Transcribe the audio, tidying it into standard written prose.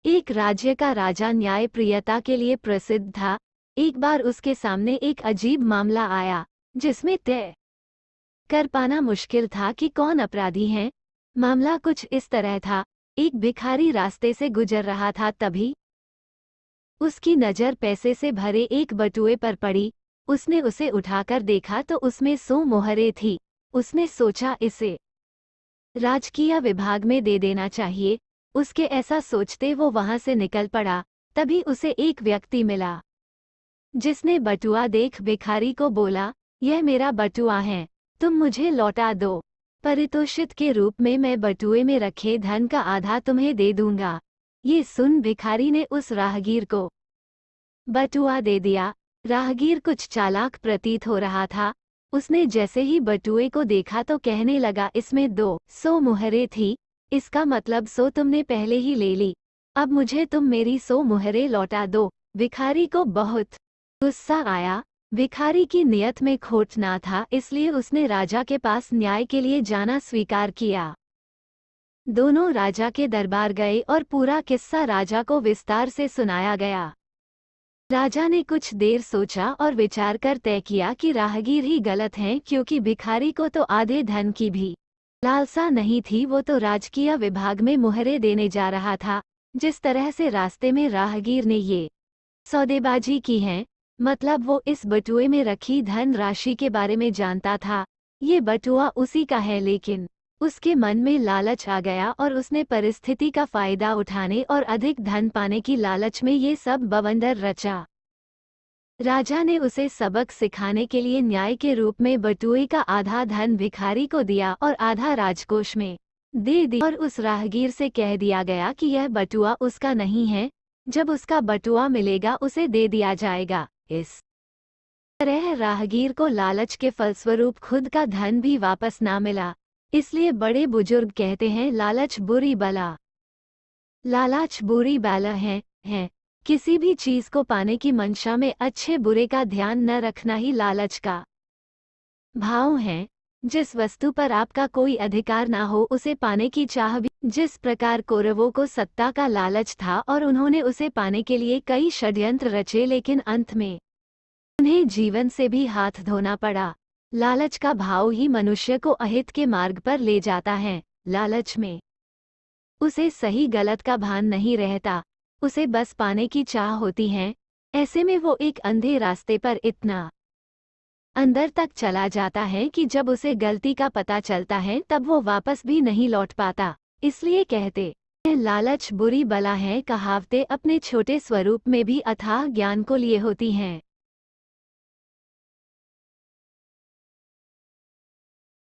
एक राज्य का राजा न्यायप्रियता के लिए प्रसिद्ध था। एक बार उसके सामने एक अजीब मामला आया जिसमें तय कर पाना मुश्किल था कि कौन अपराधी है। मामला कुछ इस तरह था। एक भिखारी रास्ते से गुजर रहा था, तभी उसकी नज़र पैसे से भरे एक बटुए पर पड़ी। उसने उसे उठाकर देखा तो उसमें 100 मोहरें थी। उसने सोचा इसे राजकीय विभाग में दे देना चाहिए। उसके ऐसा सोचते वो वहां से निकल पड़ा। तभी उसे एक व्यक्ति मिला जिसने बटुआ देख भिखारी को बोला, यह मेरा बटुआ है, तुम मुझे लौटा दो। पारितोषिक के रूप में मैं बटुए में रखे धन का आधा तुम्हें दे दूंगा। ये सुन भिखारी ने उस राहगीर को बटुआ दे दिया। राहगीर कुछ चालाक प्रतीत हो रहा था। उसने जैसे ही बटुए को देखा तो कहने लगा, इसमें 200 मुहरें थी, इसका मतलब 100 तुमने पहले ही ले ली। अब मुझे तुम मेरी 100 मुहरें लौटा दो। भिखारी को बहुत गुस्सा आया। भिखारी की नियत में खोट ना था, इसलिए उसने राजा के पास न्याय के लिए जाना स्वीकार किया। दोनों राजा के दरबार गए और पूरा किस्सा राजा को विस्तार से सुनाया गया। राजा ने कुछ देर सोचा और विचार कर तय किया कि राहगीर ही गलत हैं, क्योंकि भिखारी को तो आधे धन की भी लालसा नहीं थी। वो तो राजकीय विभाग में मुहरें देने जा रहा था। जिस तरह से रास्ते में राहगीर ने ये सौदेबाजी की है, मतलब वो इस बटुए में रखी धन राशि के बारे में जानता था। ये बटुआ उसी का है, लेकिन उसके मन में लालच आ गया और उसने परिस्थिति का फायदा उठाने और अधिक धन पाने की लालच में ये सब बवंडर रचा। राजा ने उसे सबक सिखाने के लिए न्याय के रूप में बटुए का आधा धन भिखारी को दिया और आधा राजकोष में दे दिया, और उस राहगीर से कह दिया गया कि यह बटुआ उसका नहीं है, जब उसका बटुआ मिलेगा उसे दे दिया जाएगा। इस तरह राहगीर को लालच के फलस्वरूप खुद का धन भी वापस ना मिला। इसलिए बड़े बुजुर्ग कहते हैं, लालच बुरी बला। लालच बुरी बला है। किसी भी चीज को पाने की मंशा में अच्छे बुरे का ध्यान न रखना ही लालच का भाव है। जिस वस्तु पर आपका कोई अधिकार ना हो उसे पाने की चाह भी। जिस प्रकार कौरवों को सत्ता का लालच था और उन्होंने उसे पाने के लिए कई षड्यंत्र रचे, लेकिन अंत में उन्हें जीवन से भी हाथ धोना पड़ा। लालच का भाव ही मनुष्य को अहित के मार्ग पर ले जाता है। लालच में उसे सही गलत का भान नहीं रहता, उसे बस पाने की चाह होती है। ऐसे में वो एक अंधे रास्ते पर इतना अंदर तक चला जाता है कि जब उसे गलती का पता चलता है तब वो वापस भी नहीं लौट पाता। इसलिए कहते हैं, लालच बुरी बला है। कहावतें अपने छोटे स्वरूप में भी अथाह ज्ञान को लिए होती हैं।